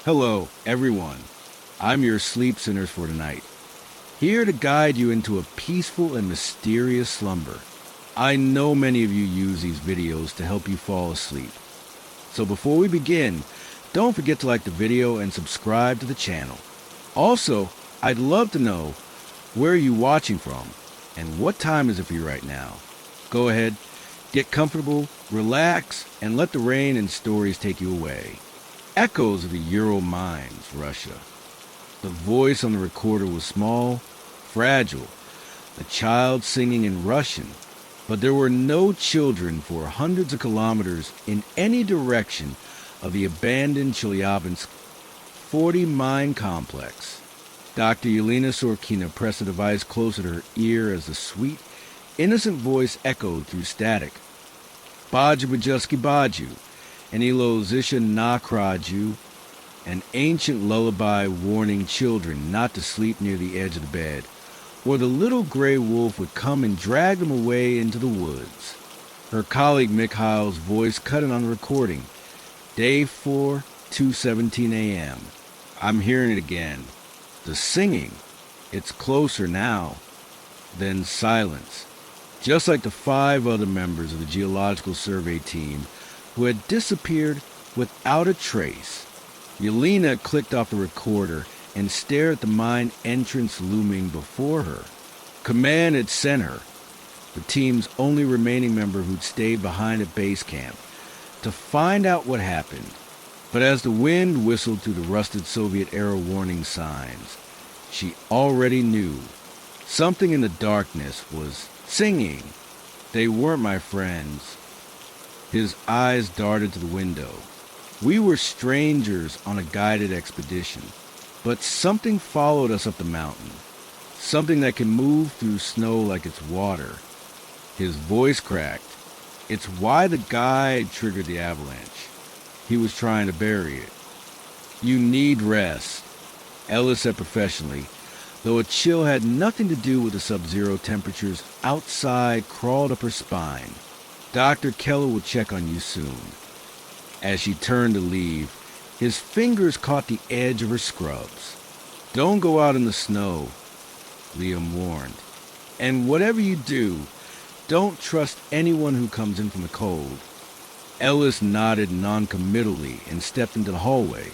Hello, everyone. I'm your sleep sinners for tonight, here to guide you into a peaceful and mysterious slumber. I know many of you use these videos to help you fall asleep. So before we begin, don't forget to like the video and subscribe to the channel. Also, I'd love to know where are you watching from and what time is it for you right now. Go ahead, get comfortable, relax, and let the rain and stories take you away. Echoes of the Euro mines, Russia. The voice on the recorder was small, fragile, a child singing in Russian, but there were no children for hundreds of kilometers in any direction of the abandoned Chelyabinsk 40 mine complex. Dr. Yelena Sorkina pressed the device closer to her ear as the sweet, innocent voice echoed through static. Baju Bajuski Baju, Anilo Zisha Nakraju, an ancient lullaby warning children not to sleep near the edge of the bed, or the little gray wolf would come and drag them away into the woods. Her colleague Mikhail's voice cut in on the recording. Day 4, 2:17 a.m. I'm hearing it again. The singing. It's closer now. Then silence. Just like the 5 other members of the Geological Survey team who had disappeared without a trace. Yelena clicked off the recorder and stared at the mine entrance looming before her. Command had sent her, the team's only remaining member who'd stayed behind at base camp, to find out what happened. But as the wind whistled through the rusted Soviet-era warning signs, she already knew. Something in the darkness was singing. They weren't my friends. His eyes darted to the window. We were strangers on a guided expedition, but something followed us up the mountain. Something that can move through snow like it's water. His voice cracked. It's why the guide triggered the avalanche. He was trying to bury it. You need rest, Ellis said professionally, though a chill had nothing to do with the sub-zero temperatures outside crawled up her spine. Dr. Keller will check on you soon. As she turned to leave, his fingers caught the edge of her scrubs. Don't go out in the snow, Liam warned. And whatever you do, don't trust anyone who comes in from the cold. Ellis nodded noncommittally and stepped into the hallway,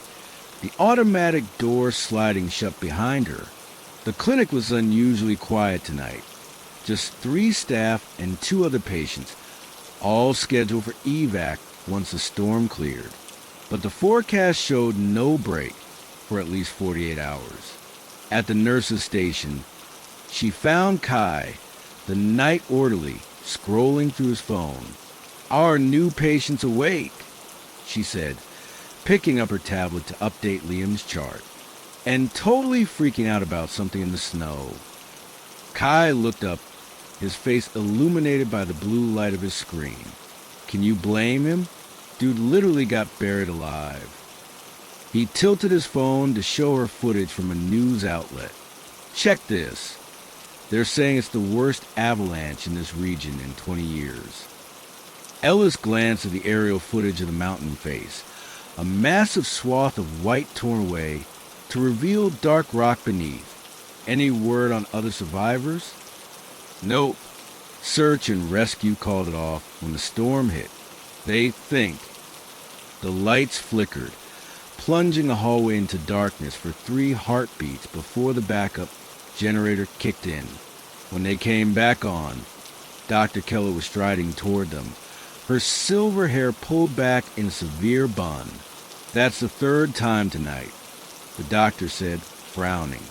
the automatic door sliding shut behind her. The clinic was unusually quiet tonight. Just 3 staff and 2 other patients, all scheduled for evac once the storm cleared. But the forecast showed no break for at least 48 hours. At the nurse's station, she found Kai, the night orderly, scrolling through his phone. Our new patient's awake, she said, picking up her tablet to update Liam's chart, and totally freaking out about something in the snow. Kai looked up, his face illuminated by the blue light of his screen. Can you blame him? Dude literally got buried alive. He tilted his phone to show her footage from a news outlet. Check this. They're saying it's the worst avalanche in this region in 20 years. Ellis glanced at the aerial footage of the mountain face, a massive swath of white torn away to reveal dark rock beneath. Any word on other survivors? Nope. Search and rescue called it off when the storm hit. They think. The lights flickered, plunging the hallway into darkness for 3 heartbeats before the backup generator kicked in. When they came back on, Dr. Keller was striding toward them, her silver hair pulled back in a severe bun. That's the 3rd time tonight, the doctor said, frowning.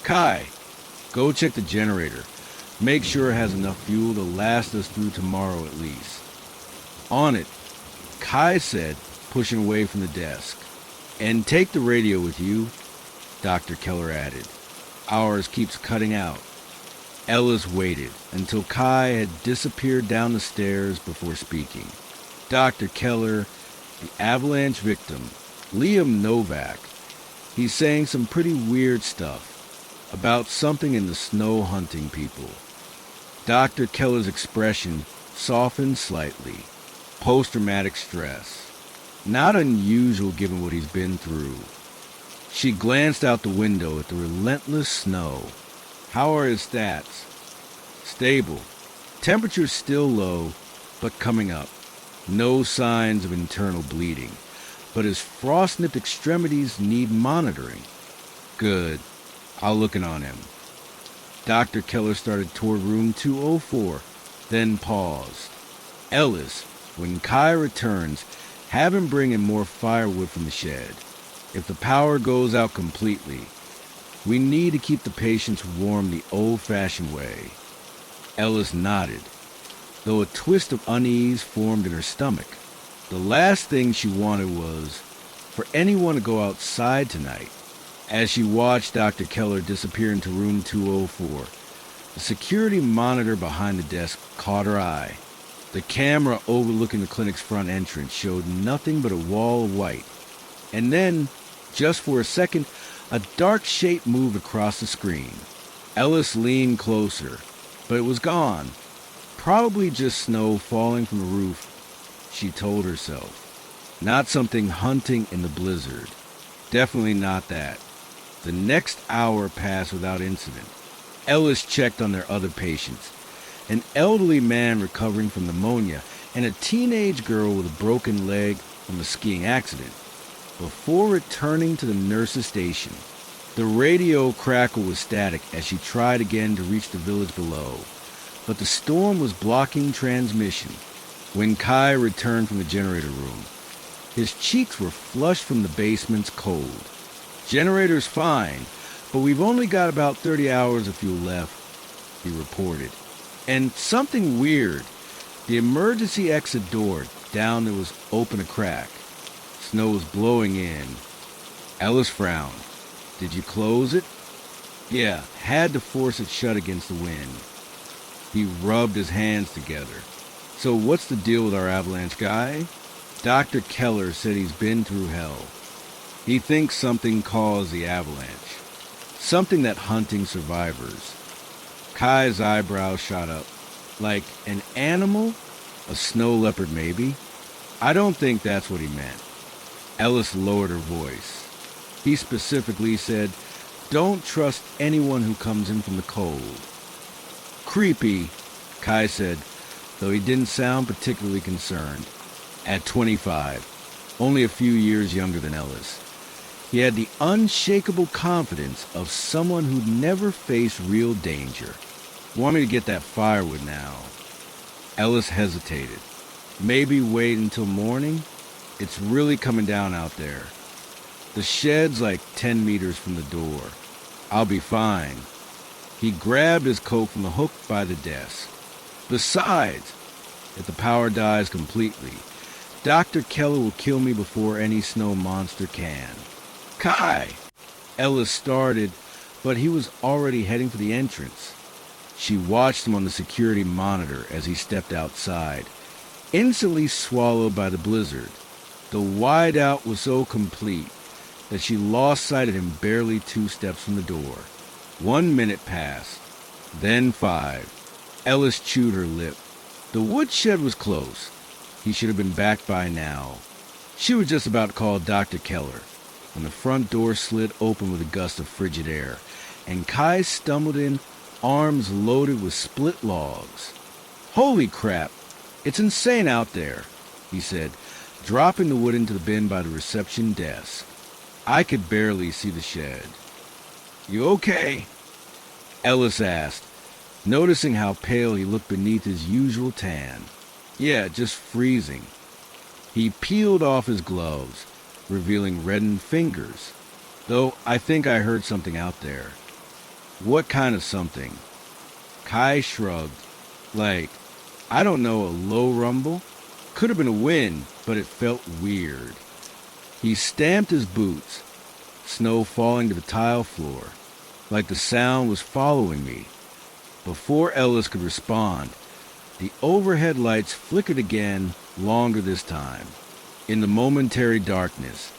Kai, go check the generator. Make sure it has enough fuel to last us through tomorrow at least. On it, Kai said, pushing away from the desk. And take the radio with you, Dr. Keller added. Ours keeps cutting out. Ellis waited until Kai had disappeared down the stairs before speaking. Dr. Keller, the avalanche victim, Liam Novak, he's saying some pretty weird stuff about something in the snow hunting people. Dr. Keller's expression softened slightly. Post-traumatic stress. Not unusual given what he's been through. She glanced out the window at the relentless snow. How are his stats? Stable. Temperature still low, but coming up. No signs of internal bleeding, but his frost-nipped extremities need monitoring. Good. I'll look in on him. Dr. Keller started toward room 204, then paused. Ellis, when Kai returns, have him bring in more firewood from the shed. If the power goes out completely, we need to keep the patients warm the old-fashioned way. Ellis nodded, though a twist of unease formed in her stomach. The last thing she wanted was for anyone to go outside tonight. As she watched Dr. Keller disappear into room 204, the security monitor behind the desk caught her eye. The camera overlooking the clinic's front entrance showed nothing but a wall of white. And then, just for a second, a dark shape moved across the screen. Ellis leaned closer, but it was gone. Probably just snow falling from the roof, she told herself. Not something hunting in the blizzard. Definitely not that. The next hour passed without incident. Ellis checked on their other patients. An elderly man recovering from pneumonia and a teenage girl with a broken leg from a skiing accident. Before returning to the nurse's station, the radio crackled with static as she tried again to reach the village below. But the storm was blocking transmission. When Kai returned from the generator room, his cheeks were flushed from the basement's cold. Generator's fine, but we've only got about 30 hours of fuel left, he reported. And something weird. The emergency exit door down there was open a crack. Snow was blowing in. Ellis frowned. Did you close it? Yeah, had to force it shut against the wind. He rubbed his hands together. So what's the deal with our avalanche guy? Dr. Keller said he's been through hell. He thinks something caused the avalanche. Something that hunting survivors. Kai's eyebrows shot up. Like an animal? A snow leopard, maybe? I don't think that's what he meant. Ellis lowered her voice. He specifically said, don't trust anyone who comes in from the cold. Creepy, Kai said, though he didn't sound particularly concerned. At 25, only a few years younger than Ellis, he had the unshakable confidence of someone who'd never faced real danger. Want me to get that firewood now? Ellis hesitated. Maybe wait until morning? It's really coming down out there. The shed's like 10 meters from the door. I'll be fine. He grabbed his coat from the hook by the desk. Besides, if the power dies completely, Dr. Keller will kill me before any snow monster can. Kai! Ellis started, but he was already heading for the entrance. She watched him on the security monitor as he stepped outside, instantly swallowed by the blizzard. The wideout was so complete that she lost sight of him barely 2 steps from the door. 1 minute passed, then 5. Ellis chewed her lip. The woodshed was close. He should have been back by now. She was just about to call Dr. Keller when the front door slid open with a gust of frigid air, and Kai stumbled in, arms loaded with split logs. Holy crap! It's insane out there, he said, dropping the wood into the bin by the reception desk. I could barely see the shed. You okay? Ellis asked, noticing how pale he looked beneath his usual tan. Yeah, just freezing. He peeled off his gloves, revealing reddened fingers. Though I think I heard something out there. What kind of something? Kai shrugged. Like, I don't know, a low rumble? Could have been a wind, but it felt weird. He stamped his boots, snow falling to the tile floor, like the sound was following me. Before Ellis could respond, the overhead lights flickered again, longer this time. In the momentary darkness,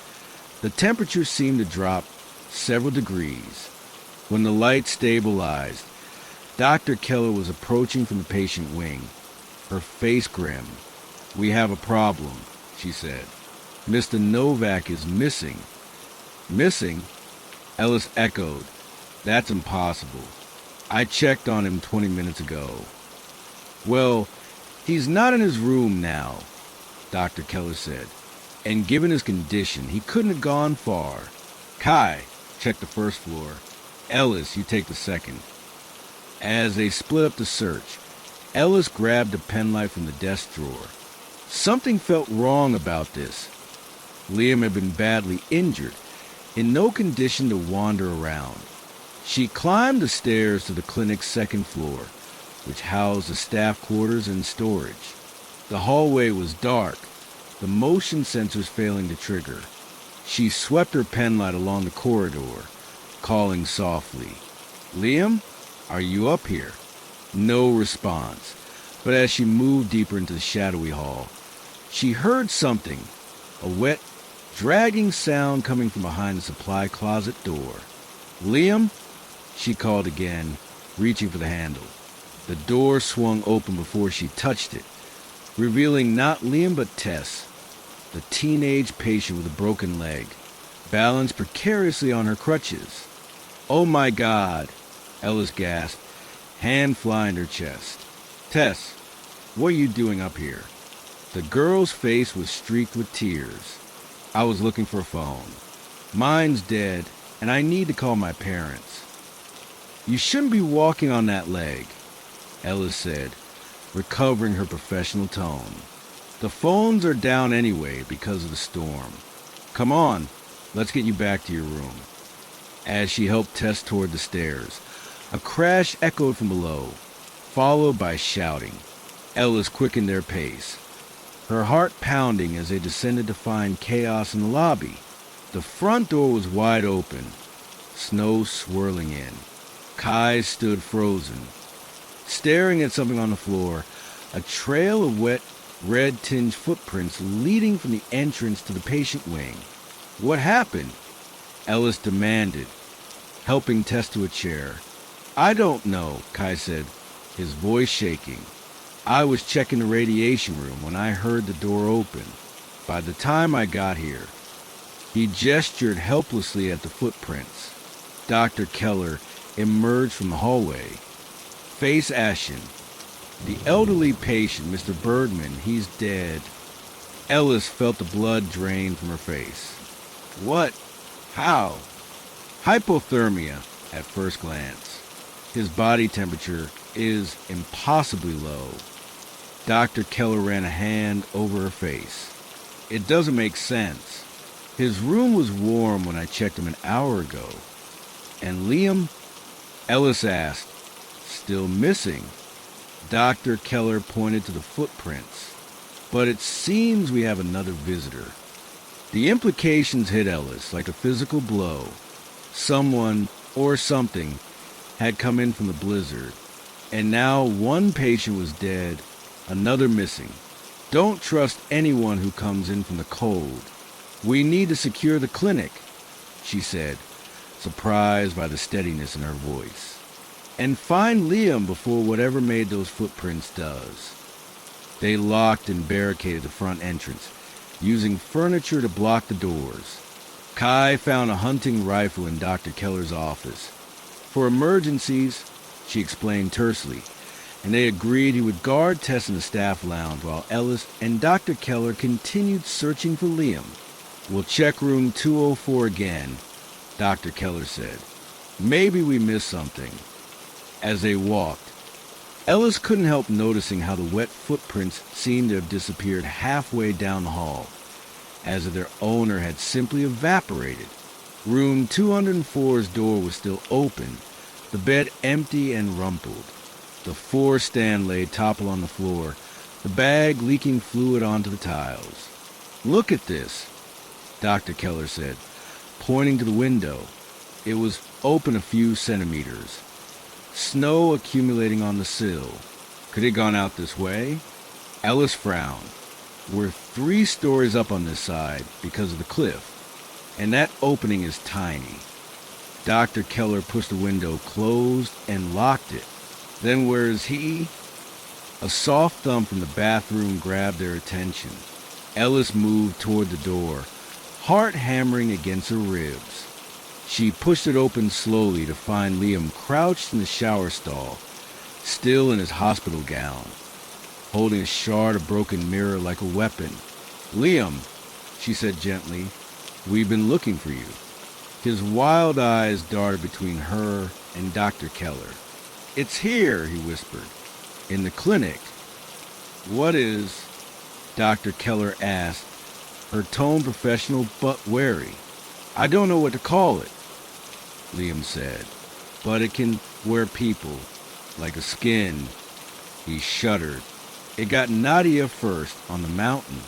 the temperature seemed to drop several degrees. When the light stabilized, Dr. Keller was approaching from the patient wing, her face grim. We have a problem, she said. Mr. Novak is missing. Missing? Ellis echoed. That's impossible. I checked on him 20 minutes ago. Well, he's not in his room now, Dr. Keller said. And given his condition, he couldn't have gone far. Kai, check the first floor. Ellis, you take the second. As they split up the search, Ellis grabbed a penlight from the desk drawer. Something felt wrong about this. Liam had been badly injured, in no condition to wander around. She climbed the stairs to the clinic's second floor, which housed the staff quarters and storage. The hallway was dark, the motion sensors failing to trigger. She swept her penlight along the corridor, calling softly, "Liam, are you up here?" No response, but as she moved deeper into the shadowy hall, she heard something, a wet, dragging sound coming from behind the supply closet door. "Liam?" she called again, reaching for the handle. The door swung open before she touched it, revealing not Liam but Tess, the teenage patient with a broken leg, balanced precariously on her crutches. "Oh my God," Ellis gasped, hand flying her chest. "Tess, what are you doing up here?" The girl's face was streaked with tears. "I was looking for a phone. Mine's dead, and I need to call my parents." "You shouldn't be walking on that leg," Ellis said, recovering her professional tone. "The phones are down anyway because of the storm. Come on, let's get you back to your room." As she helped Tess toward the stairs, a crash echoed from below, followed by shouting. Ellis quickened their pace, her heart pounding as they descended to find chaos in the lobby. The front door was wide open, snow swirling in. Kai stood frozen, staring at something on the floor, a trail of wet, red-tinged footprints leading from the entrance to the patient wing. "What happened?" Ellis demanded, helping Tess to a chair. "I don't know," Kai said, his voice shaking. "I was checking the radiation room when I heard the door open. By the time I got here..." He gestured helplessly at the footprints. Dr. Keller emerged from the hallway, face ashen. "The elderly patient, Mr. Bergman, he's dead." Ellis felt the blood drain from her face. "What? How?" "Hypothermia, at first glance. His body temperature is impossibly low." Dr. Keller ran a hand over her face. "It doesn't make sense. His room was warm when I checked him an hour ago. And Liam?" Ellis asked. "Still missing." Dr. Keller pointed to the footprints. "But it seems we have another visitor." The implications hit Ellis like a physical blow. Someone, or something, had come in from the blizzard, and now one patient was dead, another missing. "Don't trust anyone who comes in from the cold. We need to secure the clinic," she said, surprised by the steadiness in her voice. "And find Liam before whatever made those footprints does." They locked and barricaded the front entrance, using furniture to block the doors. Kai found a hunting rifle in Dr. Keller's office. "For emergencies," she explained tersely, and they agreed he would guard Tess in the staff lounge while Ellis and Dr. Keller continued searching for Liam. "We'll check room 204 again," Dr. Keller said. "Maybe we missed something." As they walked, Ellis couldn't help noticing how the wet footprints seemed to have disappeared halfway down the hall, as if their owner had simply evaporated. Room 204's door was still open, the bed empty and rumpled. The four-stand lay toppled on the floor, the bag leaking fluid onto the tiles. "Look at this," Dr. Keller said, pointing to the window. It was open a few centimeters. Snow accumulating on the sill. Could it have gone out this way? Ellis frowned. "We're 3 stories up on this side because of the cliff, and that opening is tiny." Dr. Keller pushed the window closed and locked it. "Then where is he?" A soft thump from the bathroom grabbed their attention. Ellis moved toward the door, heart hammering against her ribs. She pushed it open slowly to find Liam crouched in the shower stall, still in his hospital gown, holding a shard of broken mirror like a weapon. "Liam," she said gently, "we've been looking for you." His wild eyes darted between her and Dr. Keller. "It's here," he whispered, "in the clinic." "What is?" Dr. Keller asked, her tone professional but wary. "I don't know what to call it," Liam said, "but it can wear people, like a skin." He shuddered. "It got Nadia first, on the mountain.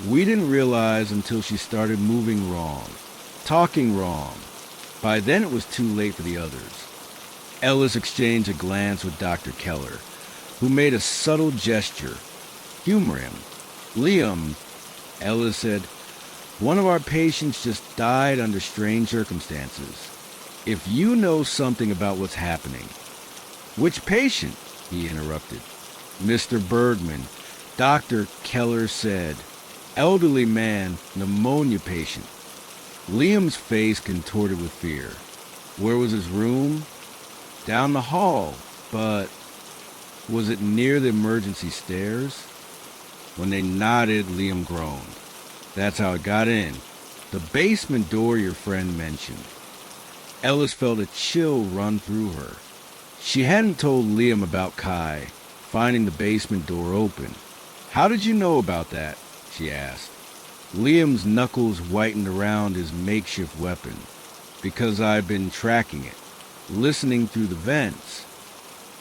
We didn't realize until she started moving wrong, talking wrong. By then it was too late for the others." Ellis exchanged a glance with Dr. Keller, who made a subtle gesture. "Humor him." "Liam," Ellis said, "one of our patients just died under strange circumstances. If you know something about what's happening." "Which patient?" he interrupted. "Mr. Bergman," Dr. Keller said. "Elderly man, pneumonia patient." Liam's face contorted with fear. Where was his room? Down the hall, but was it near the emergency stairs? When they nodded, Liam groaned. "That's how it got in. The basement door your friend mentioned." Ellis felt a chill run through her. She hadn't told Liam about Kai finding the basement door open. "How did you know about that?" she asked. Liam's knuckles whitened around his makeshift weapon. "Because I've been tracking it, listening through the vents."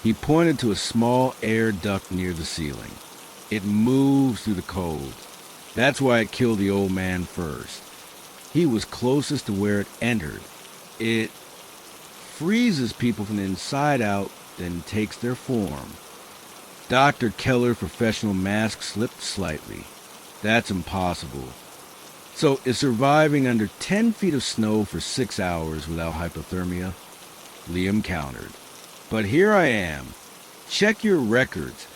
He pointed to a small air duct near the ceiling. "It moves through the cold. That's why it killed the old man first. He was closest to where it entered. It freezes people from the inside out, then takes their form." Dr. Keller's professional mask slipped slightly. "That's impossible. So is surviving under 10 feet of snow for 6 hours without hypothermia?" Liam countered. "But here I am. Check your records.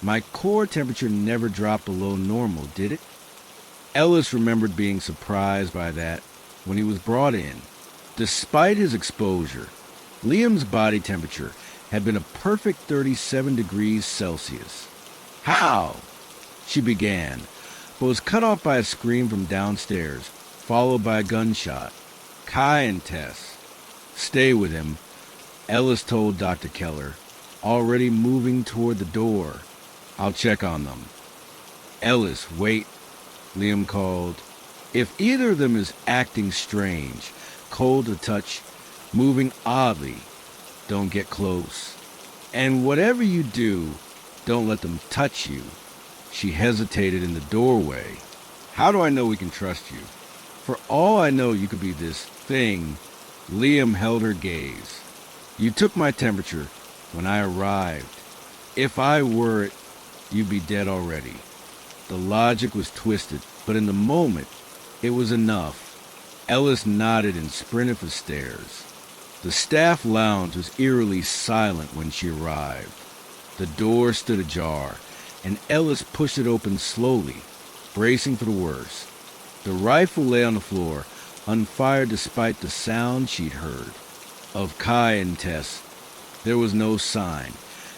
My core temperature never dropped below normal, did it?" Ellis remembered being surprised by that when he was brought in. Despite his exposure, Liam's body temperature had been a perfect 37 degrees Celsius. "How?" she began, but was cut off by a scream from downstairs, followed by a gunshot. "Kai and Tess." "Stay with him," Ellis told Dr. Keller, already moving toward the door. "I'll check on them." "Ellis, wait," Liam called. "If either of them is acting strange, cold to touch, moving oddly, don't get close. And whatever you do, don't let them touch you." She hesitated in the doorway. "How do I know we can trust you?" "For all I know, you could be this thing." Liam held her gaze. "You took my temperature when I arrived. If I were it, you'd be dead already." The logic was twisted, but in the moment, it was enough. Ellis nodded and sprinted for stairs. The staff lounge was eerily silent when she arrived. The door stood ajar, and Ellis pushed it open slowly, bracing for the worst. The rifle lay on the floor, unfired despite the sound she'd heard. Of Kai and Tess, there was no sign,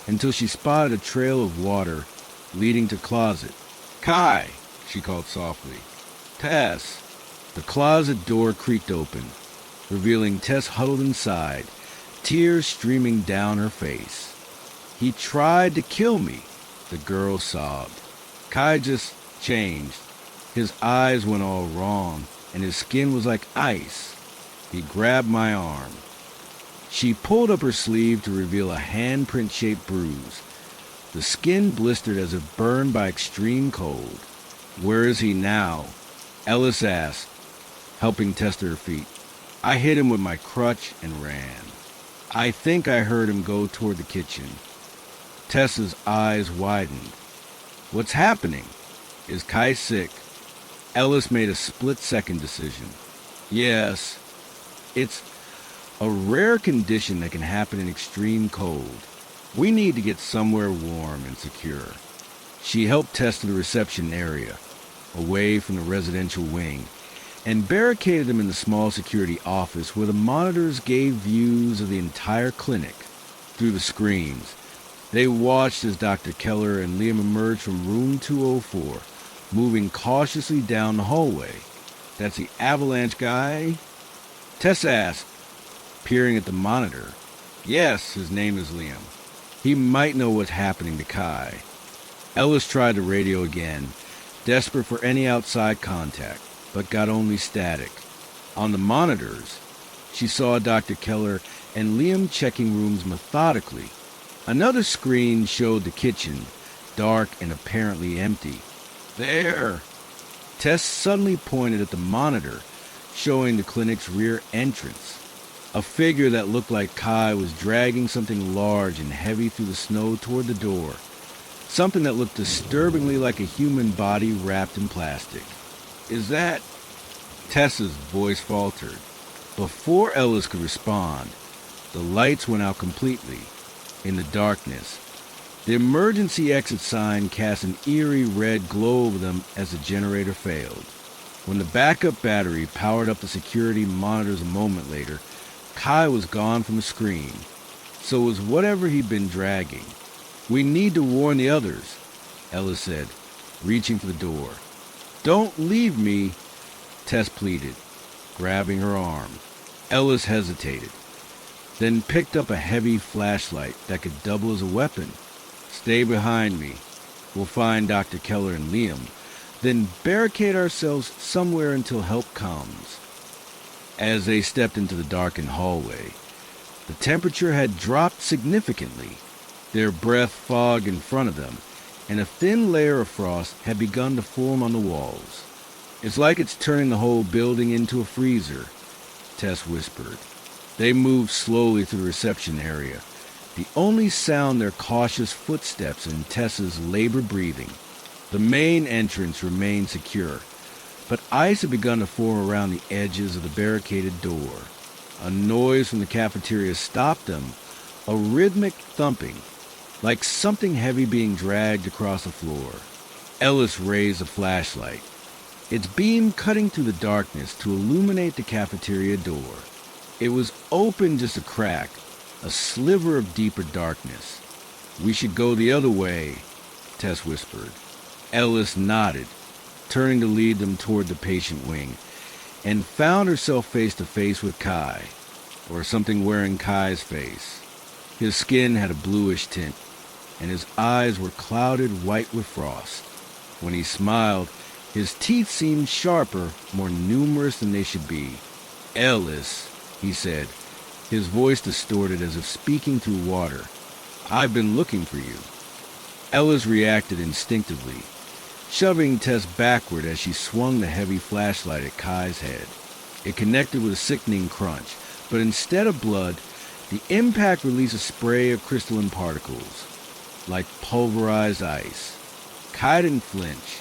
until she spotted a trail of water leading to closet. "Kai!" she called softly. "Tess!" The closet door creaked open, revealing Tess huddled inside, tears streaming down her face. "He tried to kill me," the girl sobbed. "Kai just changed. His eyes went all wrong, and his skin was like ice." He grabbed my arm. She pulled up her sleeve to reveal a handprint-shaped bruise. The skin blistered as if burned by extreme cold. "Where is he now?" Ellis asked, helping Tess to her feet. "I hit him with my crutch and ran. I think I heard him go toward the kitchen." Tessa's eyes widened. "What's happening? Is Kai sick?" Ellis made a split-second decision. "Yes. It's a rare condition that can happen in extreme cold. We need to get somewhere warm and secure." She helped Tess to the reception area, away from the residential wing, and barricaded them in the small security office where the monitors gave views of the entire clinic through the screens. They watched as Dr. Keller and Liam emerged from room 204, moving cautiously down the hallway. "That's the avalanche guy?" Tess asked, peering at the monitor. "Yes, his name is Liam. He might know what's happening to Kai." Ellis tried the radio again, desperate for any outside contact, but got only static. On the monitors, she saw Dr. Keller and Liam checking rooms methodically. Another screen showed the kitchen, dark and apparently empty. "There!" Tess suddenly pointed at the monitor, showing the clinic's rear entrance. A figure that looked like Kai was dragging something large and heavy through the snow toward the door. Something that looked disturbingly like a human body wrapped in plastic. "Is that—" Tessa's voice faltered. Before Ellis could respond, the lights went out completely. In the darkness, the emergency exit sign cast an eerie red glow over them as the generator failed. When the backup battery powered up the security monitors a moment later, Kai was gone from the screen. So was whatever he'd been dragging. "We need to warn the others," Ellis said, reaching for the door. "Don't leave me," Tess pleaded, grabbing her arm. Ellis hesitated, then picked up a heavy flashlight that could double as a weapon. "Stay behind me. We'll find Dr. Keller and Liam, then barricade ourselves somewhere until help comes." As they stepped into the darkened hallway, the temperature had dropped significantly. Their breath fogged in front of them, and a thin layer of frost had begun to form on the walls. "It's like it's turning the whole building into a freezer," Tess whispered. They moved slowly through the reception area, the only sound their cautious footsteps and Tessa's labored breathing. The main entrance remained secure, but ice had begun to form around the edges of the barricaded door. A noise from the cafeteria stopped them, a rhythmic thumping, like something heavy being dragged across the floor. Ellis raised a flashlight, its beam cutting through the darkness to illuminate the cafeteria door. It was open just a crack, a sliver of deeper darkness. "We should go the other way," Tess whispered. Ellis nodded, turning to lead them toward the patient wing, and found herself face to face with Kai, or something wearing Kai's face. His skin had a bluish tint, and his eyes were clouded white with frost. When he smiled, his teeth seemed sharper, more numerous than they should be. "Ellis," he said, his voice distorted as if speaking through water. "I've been looking for you." Ellis reacted instinctively, shoving Tess backward as she swung the heavy flashlight at Kai's head. It connected with a sickening crunch, but instead of blood, the impact released a spray of crystalline particles, like pulverized ice. Kai didn't flinch.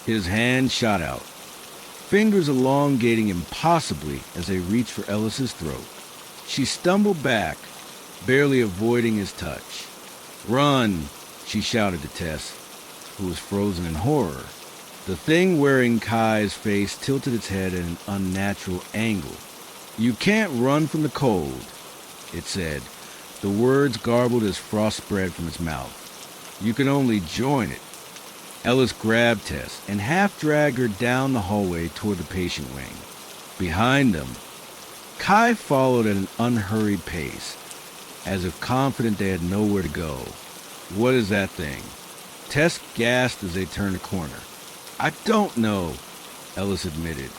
His hand shot out, fingers elongating impossibly as they reached for Ellis's throat. She stumbled back, barely avoiding his touch. "Run!" she shouted to Tess, who was frozen in horror. The thing wearing Kai's face tilted its head at an unnatural angle. "You can't run from the cold," it said, the words garbled as frost spread from its mouth. "You can only join it." Ellis grabbed Tess and half-dragged her down the hallway toward the patient wing. Behind them, Kai followed at an unhurried pace, as if confident they had nowhere to go. "What is that thing?" Tess gasped as they turned a corner. "I don't know," Ellis admitted.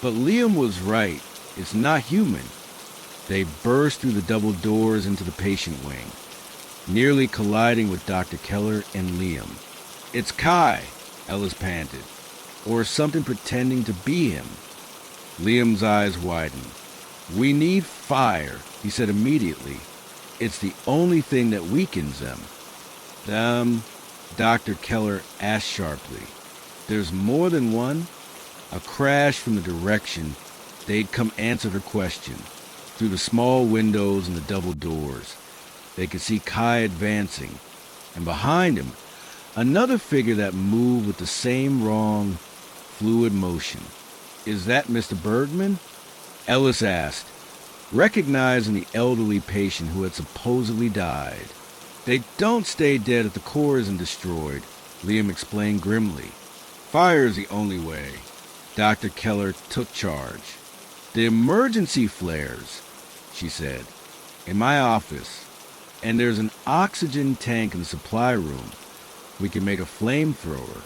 "But Liam was right. It's not human." They burst through the double doors into the patient wing, nearly colliding with Dr. Keller and Liam. "It's Kai," Ellis panted, "or something pretending to be him." Liam's eyes widened. "We need fire," he said immediately. "It's the only thing that weakens them." Dr. Keller asked sharply. "There's more than one?" A crash from the direction they'd come answered her question. Through the small windows and the double doors, they could see Kai advancing, and behind him, another figure that moved with the same wrong, fluid motion. Is that Mr. Bergman? Ellis asked, recognizing the elderly patient who had supposedly died. They don't stay dead if the core isn't destroyed, Liam explained grimly. Fire is the only way. Dr. Keller took charge. The emergency flares, she said, in my office, and there's an oxygen tank in the supply room. We can make a flamethrower.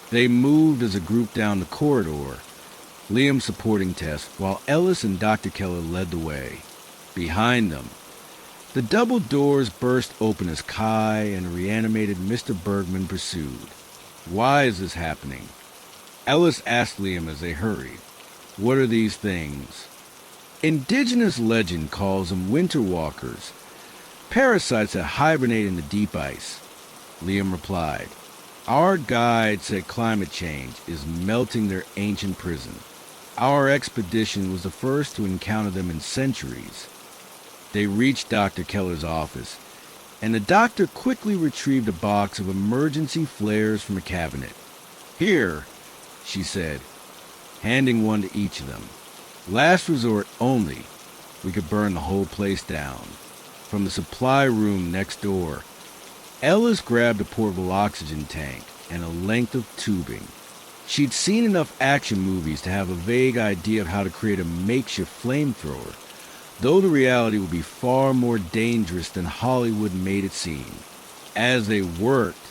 They moved as a group down the corridor, Liam supporting Tess, while Ellis and Dr. Keller led the way. Behind them, the double doors burst open as Kai and a reanimated Mr. Bergman pursued. Why is this happening? Ellis asked Liam as they hurried. What are these things? Indigenous legend calls them winter walkers, parasites that hibernate in the deep ice. Liam replied. Our guide said climate change is melting their ancient prison. Our expedition was the first to encounter them in centuries. They reached Dr. Keller's office, and the doctor quickly retrieved a box of emergency flares from a cabinet. Here, she said, handing one to each of them. Last resort only. We could burn the whole place down. From the supply room next door, Ellis grabbed a portable oxygen tank and a length of tubing. She'd seen enough action movies to have a vague idea of how to create a makeshift flamethrower, though the reality would be far more dangerous than Hollywood made it seem. As they worked,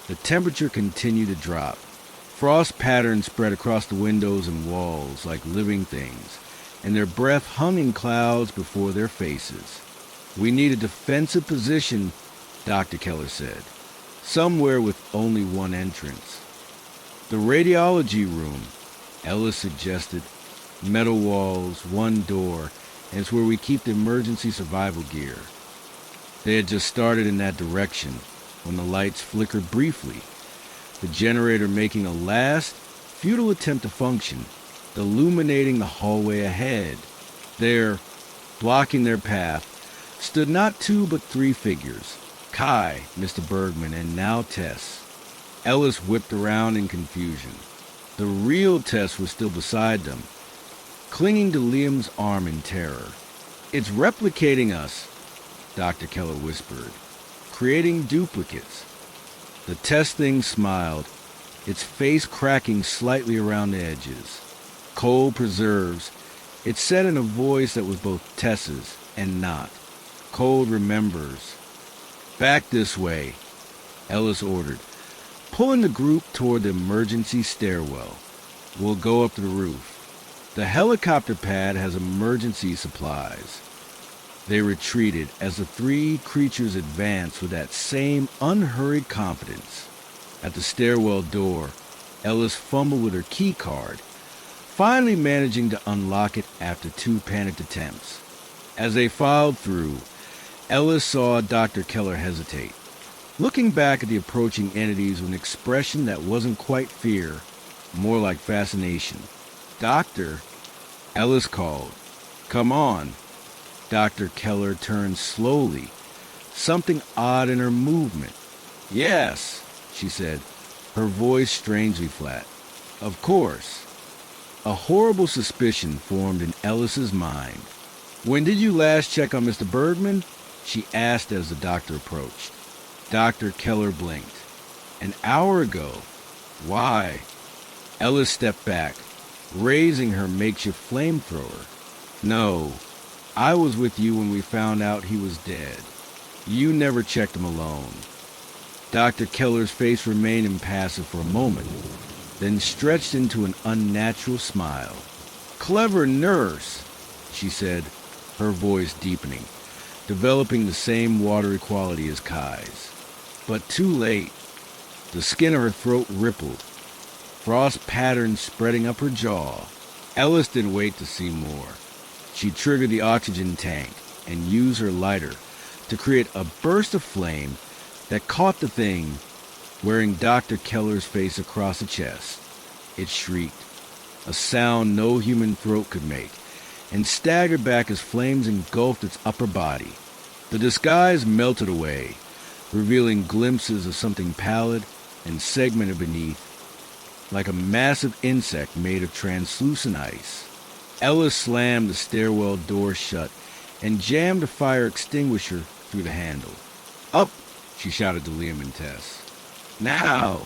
the temperature continued to drop. Frost patterns spread across the windows and walls like living things, and their breath hung in clouds before their faces. We need a defensive position, Dr. Keller said, somewhere with only one entrance. The radiology room, Ellis suggested. Metal walls, one door, and it's where we keep the emergency survival gear. They had just started in that direction when the lights flickered briefly, the generator making a last, futile attempt to function, illuminating the hallway ahead. There, blocking their path, stood not two but three figures. Kai, Mr. Bergman, and now Tess. Ellis whipped around in confusion. The real Tess was still beside them, clinging to Liam's arm in terror. It's replicating us, Dr. Keller whispered, creating duplicates. The Tess thing smiled, its face cracking slightly around the edges. Cold preserves, it said in a voice that was both Tess's and not. Cold remembers. Back this way, Ellis ordered, pulling the group toward the emergency stairwell. We'll go up to the roof. The helicopter pad has emergency supplies. They retreated as the three creatures advanced with that same unhurried confidence. At the stairwell door, Ellis fumbled with her key card, finally managing to unlock it after two panicked attempts. As they filed through, Ellis saw Dr. Keller hesitate, looking back at the approaching entities with an expression that wasn't quite fear, more like fascination. Doctor, Ellis called. Come on. Dr. Keller turned slowly, something odd in her movement. Yes, she said, her voice strangely flat. Of course. A horrible suspicion formed in Ellis's mind. When did you last check on Mr. Bergman? She asked as the doctor approached. Dr. Keller blinked. An hour ago. Why? Ellis stepped back, raising her makeshift flamethrower. No, I was with you when we found out he was dead. You never checked him alone. Dr. Keller's face remained impassive for a moment, then stretched into an unnatural smile. Clever nurse, she said, her voice deepening, developing the same watery quality as Kai's. But too late. The skin of her throat rippled, frost patterns spreading up her jaw. Ellis didn't wait to see more. She triggered the oxygen tank and used her lighter to create a burst of flame that caught the thing, wearing Dr. Keller's face across the chest. It shrieked, a sound no human throat could make, and staggered back as flames engulfed its upper body. The disguise melted away, revealing glimpses of something pallid and segmented beneath. like a massive insect made of translucent ice. Ellis slammed the stairwell door shut and jammed a fire extinguisher through the handle. "Up!" she shouted to Liam and Tess. "Now!"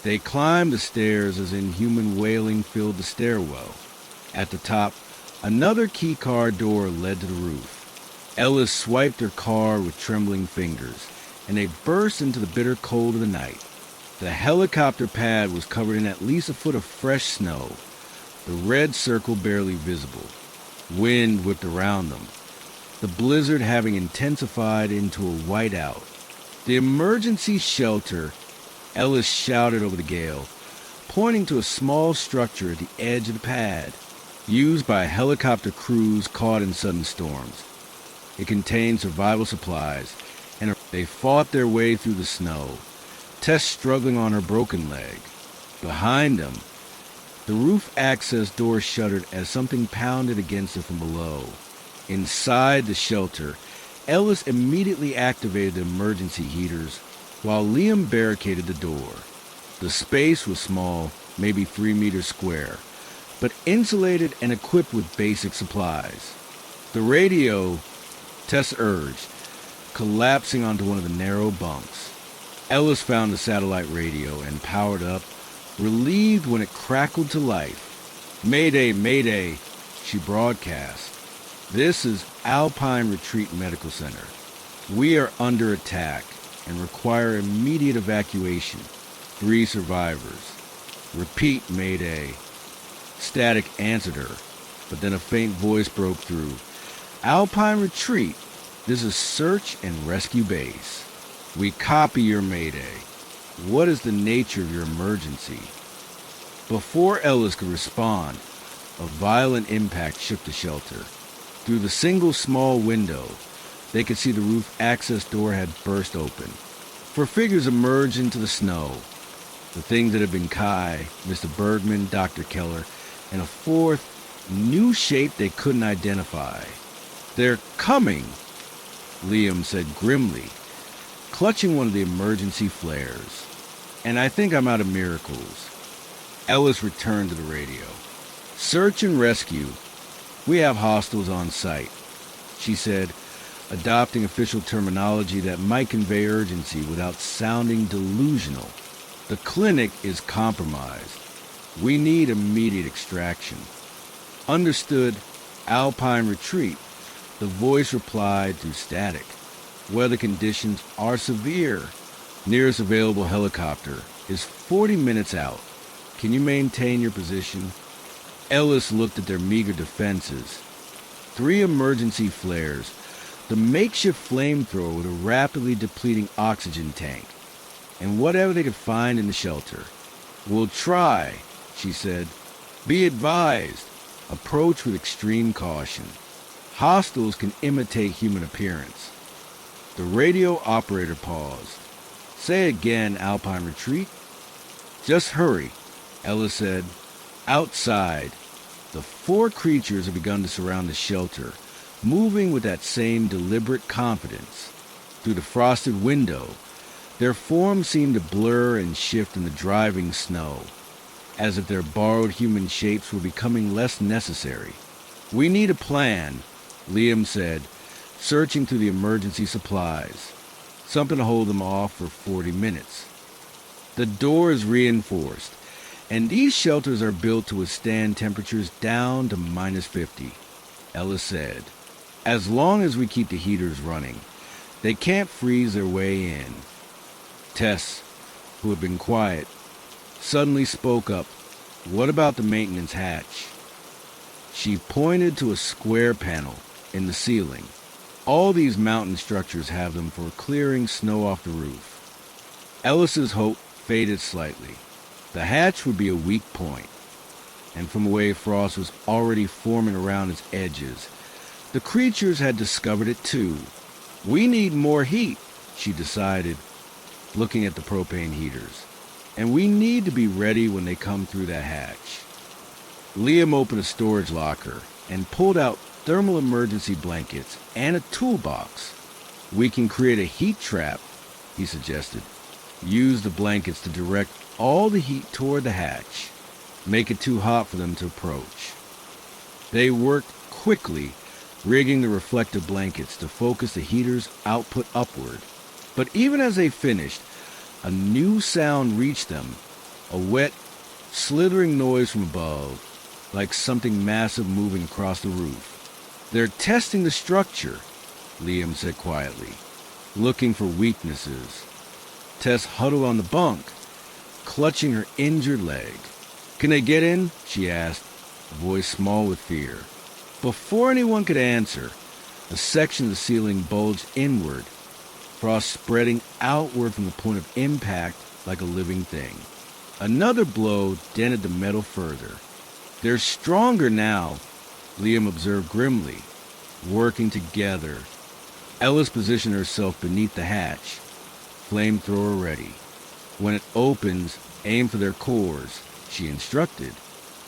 They climbed the stairs as inhuman wailing filled the stairwell. At the top, another key car door led to the roof. Ellis swiped her car with trembling fingers, and they burst into the bitter cold of the night. The helicopter pad was covered in at least a foot of fresh snow, the red circle barely visible. Wind whipped around them, the blizzard having intensified into a whiteout. "The emergency shelter," Ellis shouted over the gale, pointing to a small structure at the edge of the pad, used by helicopter crews caught in sudden storms. It contained survival supplies, and they fought their way through the snow, Tess struggling on her broken leg. Behind them, the roof access door shuddered as something pounded against it from below. Inside the shelter, Ellis immediately activated the emergency heaters, while Liam barricaded the door. The space was small, maybe 3 meters square, but insulated and equipped with basic supplies. The radio, Tess urged, collapsing onto one of the narrow bunks. Ellis found the satellite radio and powered up, relieved when it crackled to life. "Mayday, mayday," she broadcast. "This is Alpine Retreat Medical Center. We are under attack and require immediate evacuation. 3 survivors. Repeat, mayday." Static answered her, but then a faint voice broke through. "Alpine Retreat, this is search and rescue base. We copy your mayday. What is the nature of your emergency?" Before Ellis could respond, a violent impact shook the shelter. Through the single small window, they could see the roof access door had burst open. 4 figures emerged into the snow. The things that had been Kai, Mr. Bergman, Dr. Keller, and a 4th, new shape they couldn't identify. "They're coming," Liam said grimly, clutching one of the emergency flares. "And I think I'm out of miracles." Ellis returned to the radio. "Search and rescue. We have hostiles on site," she said, adopting official terminology that might convey urgency without sounding delusional. "The clinic is compromised. We need immediate extraction." "Understood. Alpine Retreat," the voice replied through static. "Weather conditions are severe. Nearest available helicopter is 40 minutes out. Can you maintain your position?" Ellis looked at their meager defenses. 3 emergency flares, the makeshift flamethrower with a rapidly depleting oxygen tank, and whatever they could find in the shelter. "We'll try," she said. "Be advised, approach with extreme caution. Hostiles can imitate human appearance." The radio operator paused. "Say again, Alpine Retreat." "Just hurry," Ellis said. Outside, the 4 creatures had begun to surround the shelter, moving with that same deliberate confidence. Through the frosted window, their forms seemed to blur and shift in the driving snow, as if their borrowed human shapes were becoming less necessary. "We need a plan," Liam said, searching through the emergency supplies. "Something to hold them off for 40 minutes. The door is reinforced, and these shelters are built to withstand temperatures down to -50, Ellis said. "As long as we keep the heaters running, they can't freeze their way in." Tess, who had been quiet, suddenly spoke up. "What about the maintenance hatch?" She pointed to a square panel in the ceiling. "All these mountain structures have them for clearing snow off the roof." Ellis's hope faded slightly. The hatch would be a weak point, and from the way frost was already forming around its edges, the creatures had discovered it too. "We need more heat," she decided, looking at the propane heaters. "And we need to be ready when they come through that hatch." Liam opened a storage locker and pulled out thermal emergency blankets and a toolbox. "We can create a heat trap," he suggested. "Use the blankets to direct all the heat toward the hatch, make it too hot for them to approach. They worked quickly, rigging the reflective blankets to focus the heater's output upward. But even as they finished, a new sound reached them, a wet, slithering noise from above, like something massive moving across the roof. "They're testing the structure," Liam said quietly, looking for weaknesses. Tess huddled on the bunk, clutching her injured leg. "Can they get in?" she asked, a voice small with fear. Before anyone could answer, a section of the ceiling bulged inward, frost spreading outward from the point of impact like a living thing. Another blow dented the metal further. "They're stronger now," Liam observed grimly, working together. Ellis positioned herself beneath the hatch, flamethrower ready. "When it opens, aim for their cores," she instructed.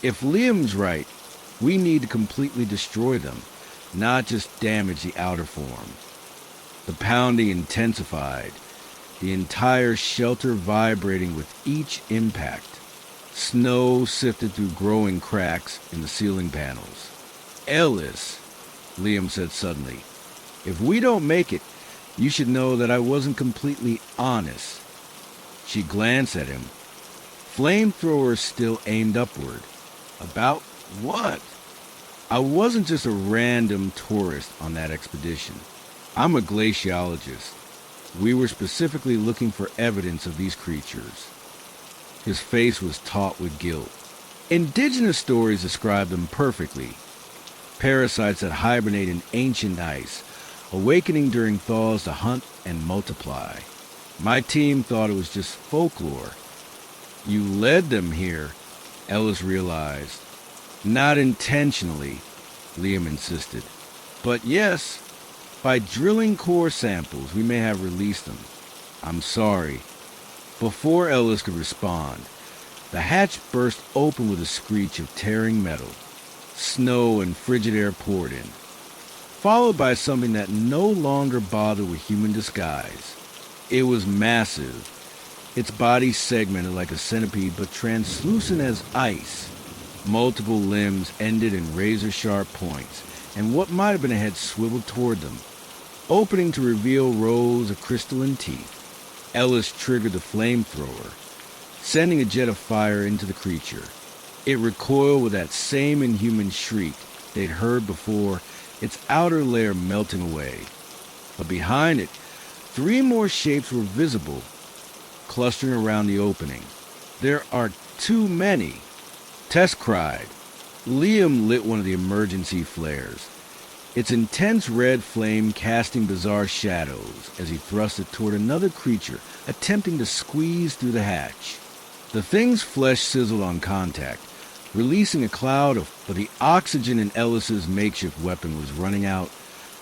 "If Liam's right, we need to completely destroy them, not just damage the outer form." The pounding intensified, the entire shelter vibrating with each impact. Snow sifted through growing cracks in the ceiling panels. "Ellis," Liam said suddenly, "if we don't make it, you should know that I wasn't completely honest." She glanced at him. Flamethrowers still aimed upward. "About what?" "I wasn't just a random tourist on that expedition. I'm a glaciologist. We were specifically looking for evidence of these creatures." His face was taut with guilt. Indigenous stories describe them perfectly. Parasites that hibernate in ancient ice, awakening during thaws to hunt and multiply. My team thought it was just folklore. "You led them here," Ellis realized. "Not intentionally," Liam insisted. "But yes, by drilling core samples, we may have released them. I'm sorry." Before Ellis could respond, the hatch burst open with a screech of tearing metal. Snow and frigid air poured in, followed by something that no longer bothered with human disguise. It was massive, its body segmented like a centipede but translucent as ice. Multiple limbs ended in razor-sharp points, and what might have been a head swiveled toward them, opening to reveal rows of crystalline teeth. Ellis triggered the flamethrower, sending a jet of fire into the creature. It recoiled with that same inhuman shriek they'd heard before, its outer layer melting away. But behind it, 3 more shapes were visible, clustering around the opening. "There are too many," Tess cried. Liam lit one of the emergency flares, its intense red flame casting bizarre shadows as he thrust it toward another creature attempting to squeeze through the hatch. The thing's flesh sizzled on contact, releasing a cloud of... But the oxygen in Ellis's makeshift weapon was running out,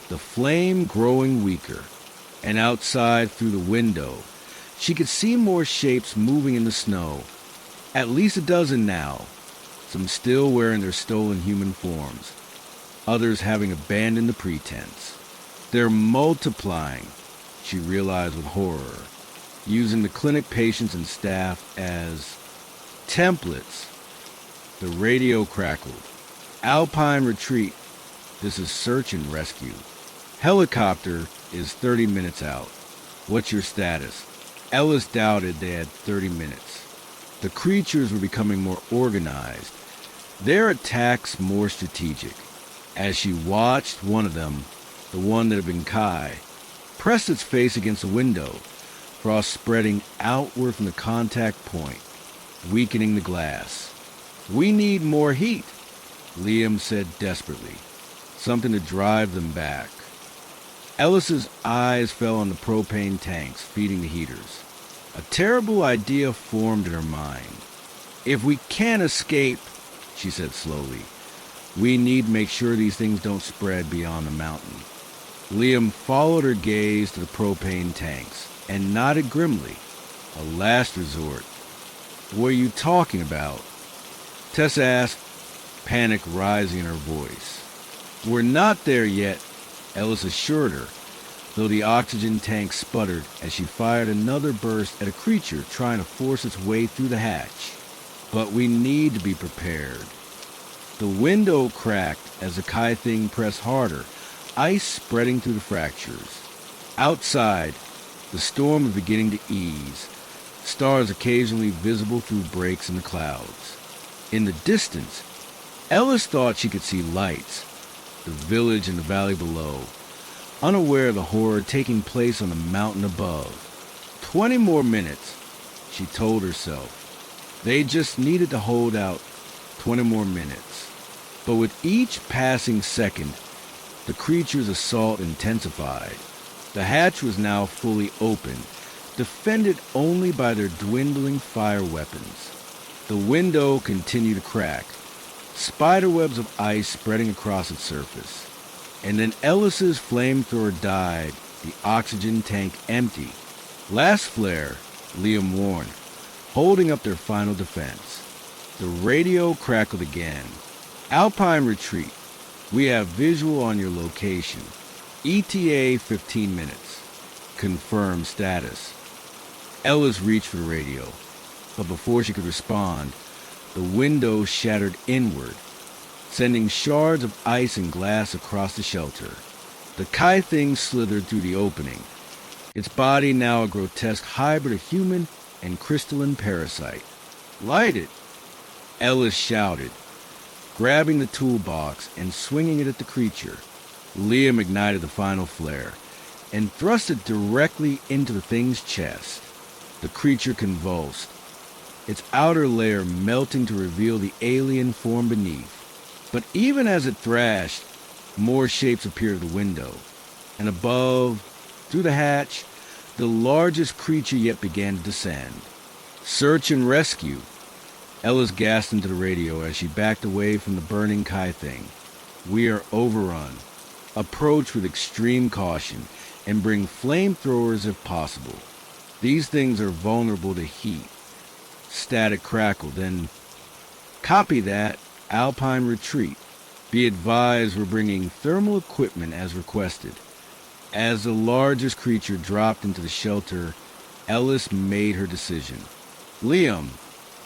the flame growing weaker. And outside, through the window, she could see more shapes moving in the snow. At least a dozen now, some still wearing their stolen human forms, others having abandoned the pretense. "They're multiplying," she realized with horror, using the clinic patients and staff as templates. The radio crackled. "Alpine retreat. This is search and rescue. Helicopter is 30 minutes out. What's your status?" Ellis doubted they had 30 minutes. The creatures were becoming more organized, their attacks more strategic. As she watched, one of them, the one that had been Kai, pressed its face against the window, frost spreading outward from the contact point, weakening the glass. "We need more heat," Liam said desperately, something to drive them back. Ellis's eyes fell on the propane tanks feeding the heaters. A terrible idea formed in her mind. "If we can't escape," she said slowly, "we need to make sure these things don't spread beyond the mountain." Liam followed her gaze to the propane tanks and nodded grimly. "A last resort. What are you talking about?" Tess asked, panic rising in her voice. "We're not there yet," Ellis assured her, though the oxygen tank sputtered as she fired another burst at a creature trying to force its way through the hatch. But we need to be prepared. The window cracked as the Kai thing pressed harder, ice spreading through the fractures. Outside, the storm was beginning to ease, stars occasionally visible through breaks in the clouds. In the distance, Ellis thought she could see lights, the village and the valley below, unaware of the horror taking place on the mountain above. 20 more minutes, she told herself. They just needed to hold out 20 more minutes. But with each passing second, the creature's assault intensified. The hatch was now fully open, defended only by their dwindling fire weapons. The window continued to crack, spiderwebs of ice spreading across its surface. And then Ellis's flamethrower died, the oxygen tank empty. Last flare, Liam warned, holding up their final defense. The radio crackled again. Alpine retreat. We have visual on your location. ETA 15 minutes. Confirm status. Ellis reached for the radio, but before she could respond, the window shattered inward, sending shards of ice and glass across the shelter. The Kai thing slithered through the opening, its body now a grotesque hybrid of human and crystalline parasite. Light it, Ellis shouted, grabbing the toolbox and swinging it at the creature. Liam ignited the final flare and thrust it directly into the thing's chest. The creature convulsed, its outer layer melting to reveal the alien form beneath. But even as it thrashed, more shapes appeared at the window, and above, through the hatch, the largest creature yet began to descend. Search and rescue. Ellis gasped into the radio as she backed away from the burning Kai thing. We are overrun. Approach with extreme caution and bring flamethrowers if possible. These things are vulnerable to heat. Static crackle, then copy that. Alpine retreat. Be advised we're bringing thermal equipment as requested. As the largest creature dropped into the shelter, Ellis made her decision. Liam,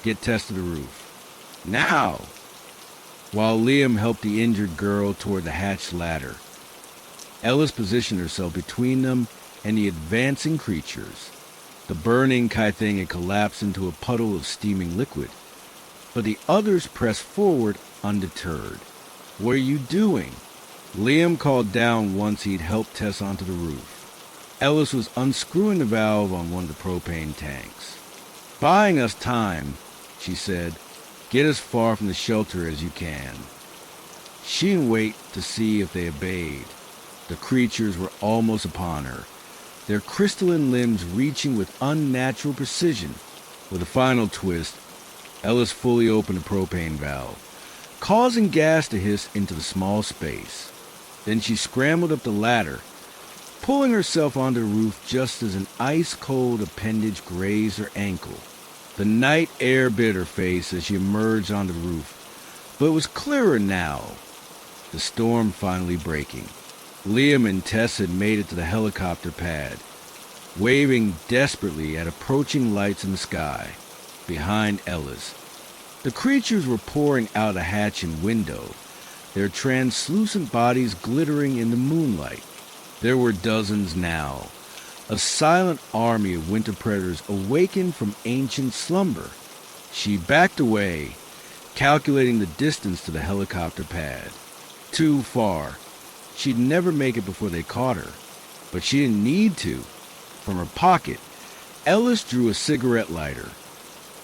get Tess to the roof. Now! While Liam helped the injured girl toward the hatch ladder, Ellis positioned herself between them and the advancing creatures. The burning Kai thing had collapsed into a puddle of steaming liquid, but the others pressed forward undeterred. What are you doing? Liam called down once he'd helped Tess onto the roof. Ellis was unscrewing the valve on one of the propane tanks. Buying us time, she said. Get as far from the shelter as you can. She didn't wait to see if they obeyed. The creatures were almost upon her, their crystalline limbs reaching with unnatural precision. With a final twist, Ellis fully opened the propane valve, causing gas to hiss into the small space. Then she scrambled up the ladder, pulling herself onto the roof just as an ice-cold appendage grazed her ankle. The night air bit her face as she emerged onto the roof, but it was clearer now, the storm finally breaking. Liam and Tess had made it to the helicopter pad, waving desperately at approaching lights in the sky. Behind Ellis, the creatures were pouring out the hatch and window, their translucent bodies glittering in the moonlight. There were dozens now, a silent army of winter predators awakened from ancient slumber. She backed away, calculating the distance to the helicopter pad. Too far. She'd never make it before they caught her, but she didn't need to. From her pocket, Ellis drew a cigarette lighter,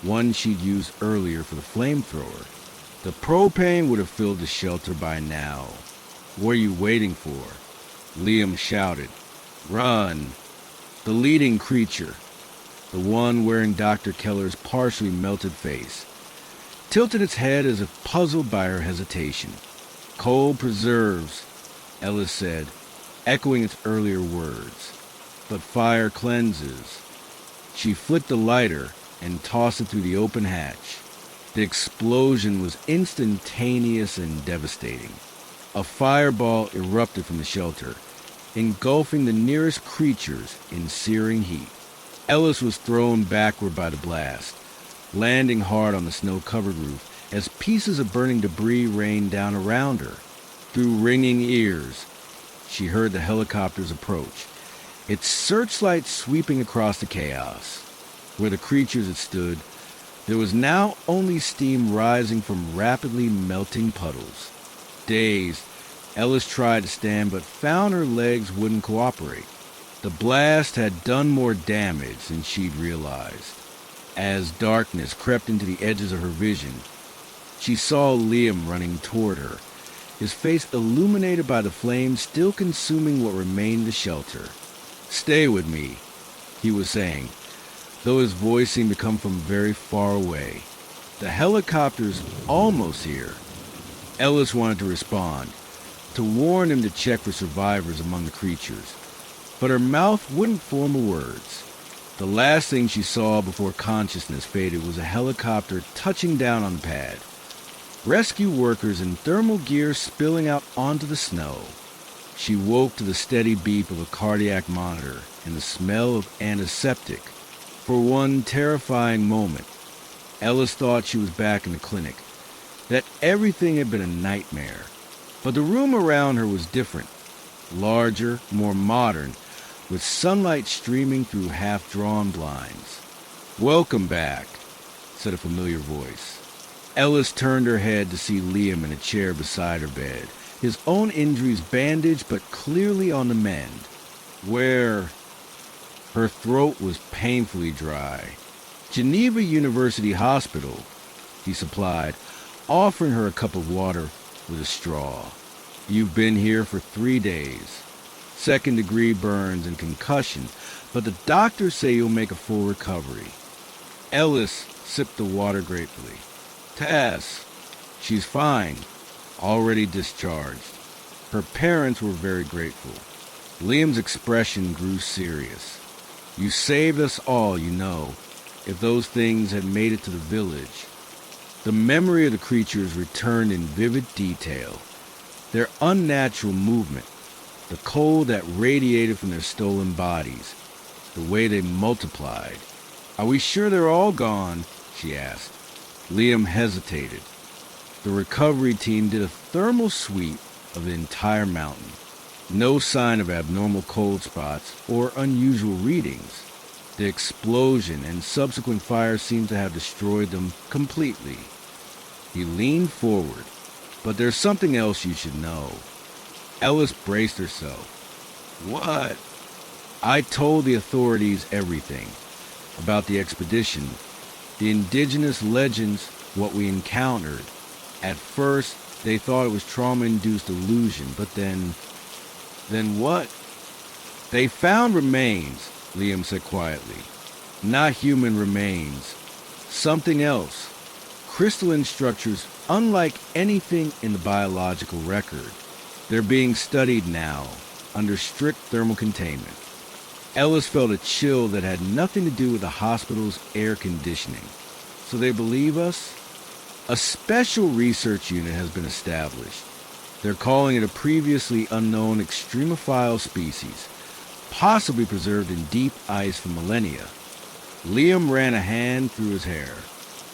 one she'd used earlier for the flamethrower. The propane would have filled the shelter by now. What are you waiting for? Liam shouted. Run! The leading creature, the one wearing Dr. Keller's partially melted face, tilted its head as if puzzled by her hesitation. Cold preserves, Ellis said, echoing its earlier words. But fire cleanses. She flicked the lighter and tossed it through the open hatch. The explosion was instantaneous and devastating. A fireball erupted from the shelter, engulfing the nearest creatures in searing heat. Ellis was thrown backward by the blast, landing hard on the snow-covered roof as pieces of burning debris rained down around her. Through ringing ears, she heard the helicopters approach, its searchlight sweeping across the chaos. Where the creatures had stood, there was now only steam rising from rapidly melting puddles. Dazed, Ellis tried to stand but found her legs wouldn't cooperate. The blast had done more damage than she'd realized. As darkness crept into the edges of her vision, she saw Liam running toward her, his face illuminated by the flames still consuming what remained of the shelter. "Stay with me," he was saying, though his voice seemed to come from very far away. "The helicopter's almost here." Ellis wanted to respond, to warn him to check for survivors among the creatures, but her mouth wouldn't form the words. The last thing she saw before consciousness faded was a helicopter touching down on the pad. Rescue workers in thermal gear spilling out onto the snow. She woke to the steady beep of a cardiac monitor and the smell of antiseptic. For one terrifying moment, Ellis thought she was back in the clinic, that everything had been a nightmare. But the room around her was different, larger, more modern, with sunlight streaming through half-drawn blinds. "Welcome back," said a familiar voice. Ellis turned her head to see Liam in a chair beside her bed, his own injuries bandaged but clearly on the mend. Where? Her throat was painfully dry. "Geneva University Hospital," he supplied, offering her a cup of water with a straw. "You've been here for 3 days. Second-degree burns and concussion, but the doctors say you'll make a full recovery." Ellis sipped the water gratefully. "Tess, she's fine, already discharged." Her parents were very grateful. Liam's expression grew serious. "You saved us all, you know. If those things had made it to the village." The memory of the creatures returned in vivid detail. Their unnatural movement, the cold that radiated from their stolen bodies, the way they multiplied. "Are we sure they're all gone?" she asked. Liam hesitated. The recovery team did a thermal sweep of the entire mountain. No sign of abnormal cold spots or unusual readings. The explosion and subsequent fire seemed to have destroyed them completely. He leaned forward. "But there's something else you should know." Ellis braced herself. "What?" "I told the authorities everything. About the expedition, the indigenous legends, what we encountered. At first, they thought it was trauma-induced illusion, but then... "Then what?" "They found remains," Liam said quietly. "Not human remains. Something else. Crystalline structures unlike anything in the biological record. They're being studied now, under strict thermal containment." Ellis felt a chill that had nothing to do with the hospital's air conditioning. "So they believe us?" "A special research unit has been established. They're calling it a previously unknown extremophile species, possibly preserved in deep ice for millennia." Liam ran a hand through his hair.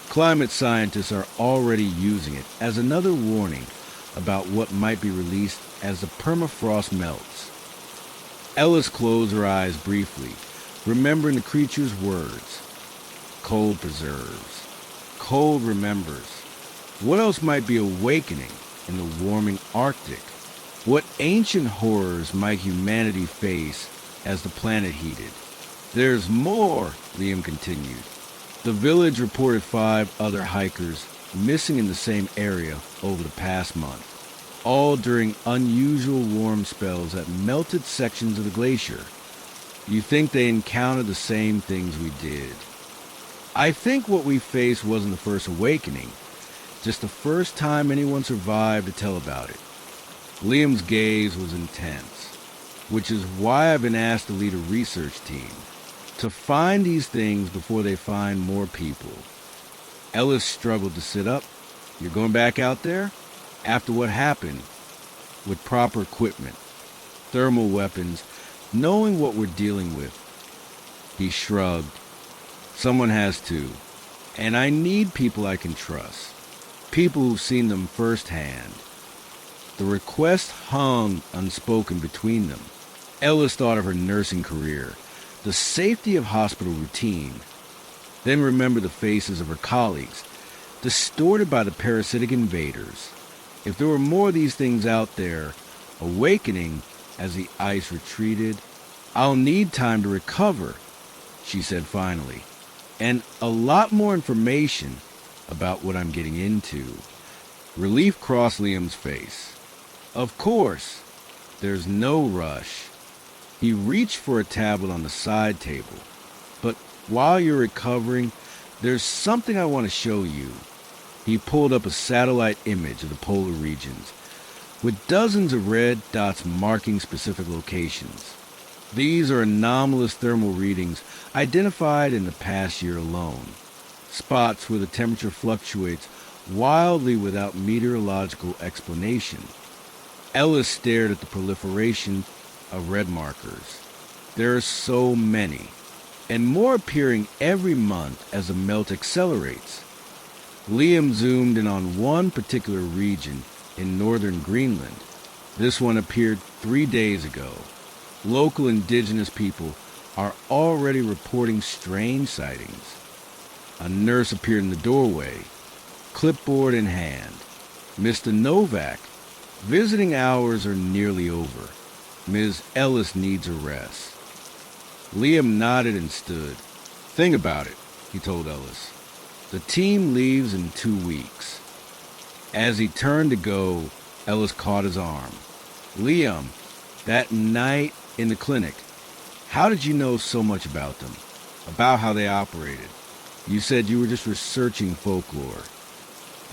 "Climate scientists are already using it as another warning about what might be released as the permafrost melts." Ellis closed her eyes briefly, remembering the creature's words. Cold preserves. Cold remembers. What else might be awakening in the warming Arctic? What ancient horrors might humanity face as the planet heated? "There's more," Liam continued. The village reported 5 other hikers missing in the same area over the past month, all during unusual warm spells that melted sections of the glacier. "You think they encountered the same things we did?" "I think what we faced wasn't the first awakening, just the first time anyone survived to tell about it." Liam's gaze was intense, which is why I've been asked to lead a research team, to find these things before they find more people. Ellis struggled to sit up. "You're going back out there? After what happened? With proper equipment?" thermal weapons, knowing what we're dealing with. He shrugged. Someone has to. And I need people I can trust. People who've seen them firsthand. The request hung unspoken between them. Ellis thought of her nursing career, the safety of hospital routine, then remembered the faces of her colleagues, distorted by the parasitic invaders. If there were more of these things out there, awakening as the ice retreated. "I'll need time to recover," she said finally, "and a lot more information about what I'm getting into." Relief crossed Liam's face. "Of course, there's no rush." He reached for a tablet on the side table. "But while you're recovering, there's something I want to show you." He pulled up a satellite image of the polar regions, with dozens of red dots marking specific locations. These are anomalous thermal readings identified in the past year alone. Spots where the temperature fluctuates wildly without meteorological explanation. Ellis stared at the proliferation of red markers. There are so many, and more appearing every month as the melt accelerates. Liam zoomed in on one particular region in northern Greenland. This one appeared 3 days ago. Local indigenous people are already reporting strange sightings. A nurse appeared in the doorway, clipboard in hand. "Mr. Novak, visiting hours are nearly over. Ms. Ellis needs a rest." Liam nodded and stood. "Think about it," he told Ellis. "The team leaves in 2 weeks." As he turned to go, Ellis caught his arm. "Liam, that night in the clinic, how did you know so much about them? About how they operated? You said you were just researching folklore."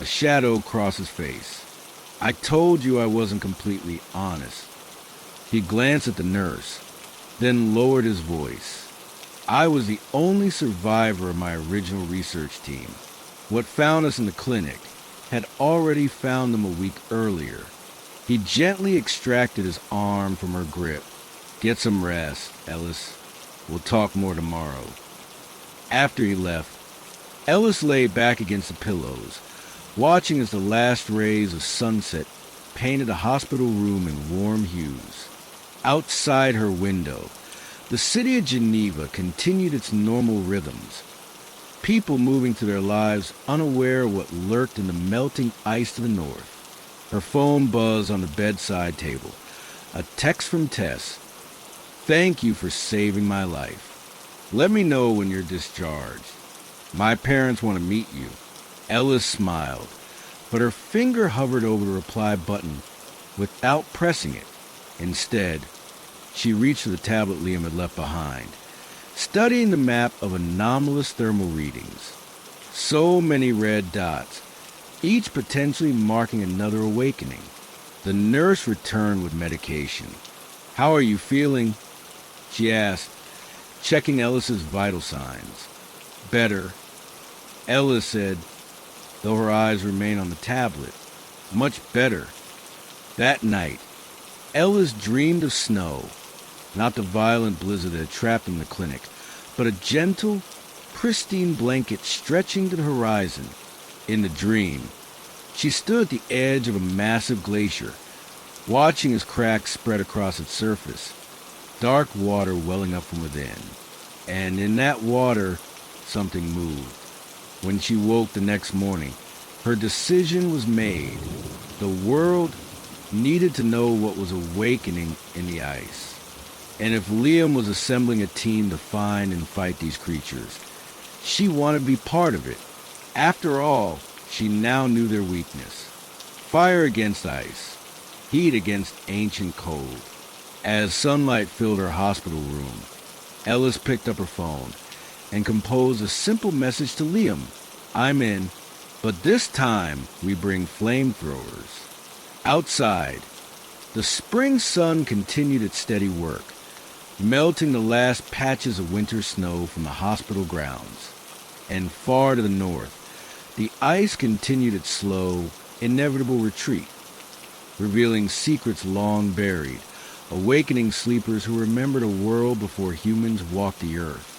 A shadow crossed his face. "I told you I wasn't completely honest." He glanced at the nurse, then lowered his voice. "I was the only survivor of my original research team. What found us in the clinic had already found them a week earlier." He gently extracted his arm from her grip. "Get some rest, Ellis. We'll talk more tomorrow." After he left, Ellis lay back against the pillows, watching as the last rays of sunset painted a hospital room in warm hues. Outside her window, the city of Geneva continued its normal rhythms. People moving through their lives unaware of what lurked in the melting ice to the north. Her phone buzzed on the bedside table. A text from Tess. "Thank you for saving my life. Let me know when you're discharged. My parents want to meet you." Ellis smiled, but her finger hovered over the reply button without pressing it. Instead, she reached for the tablet Liam had left behind, studying the map of anomalous thermal readings. So many red dots, each potentially marking another awakening. The nurse returned with medication. "How are you feeling?" she asked, checking Ellis's vital signs. "Better," Ellis said, though her eyes remained on the tablet. "Much better." That night, Ellis dreamed of snow, not the violent blizzard that had trapped him in the clinic, but a gentle, pristine blanket stretching to the horizon. In the dream, she stood at the edge of a massive glacier, watching as cracks spread across its surface, dark water welling up from within. And in that water, something moved. When she woke the next morning, her decision was made. The world needed to know what was awakening in the ice. And if Liam was assembling a team to find and fight these creatures, she wanted to be part of it. After all, she now knew their weakness. Fire against ice, heat against ancient cold. As sunlight filled her hospital room, Ellis picked up her phone and composed a simple message to Liam. "I'm in, but this time we bring flamethrowers." Outside, the spring sun continued its steady work, melting the last patches of winter snow from the hospital grounds. And far to the north, the ice continued its slow, inevitable retreat, revealing secrets long buried, awakening sleepers who remembered a world before humans walked the earth.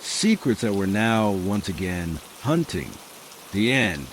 Secrets that we're now, once again, hunting. The end.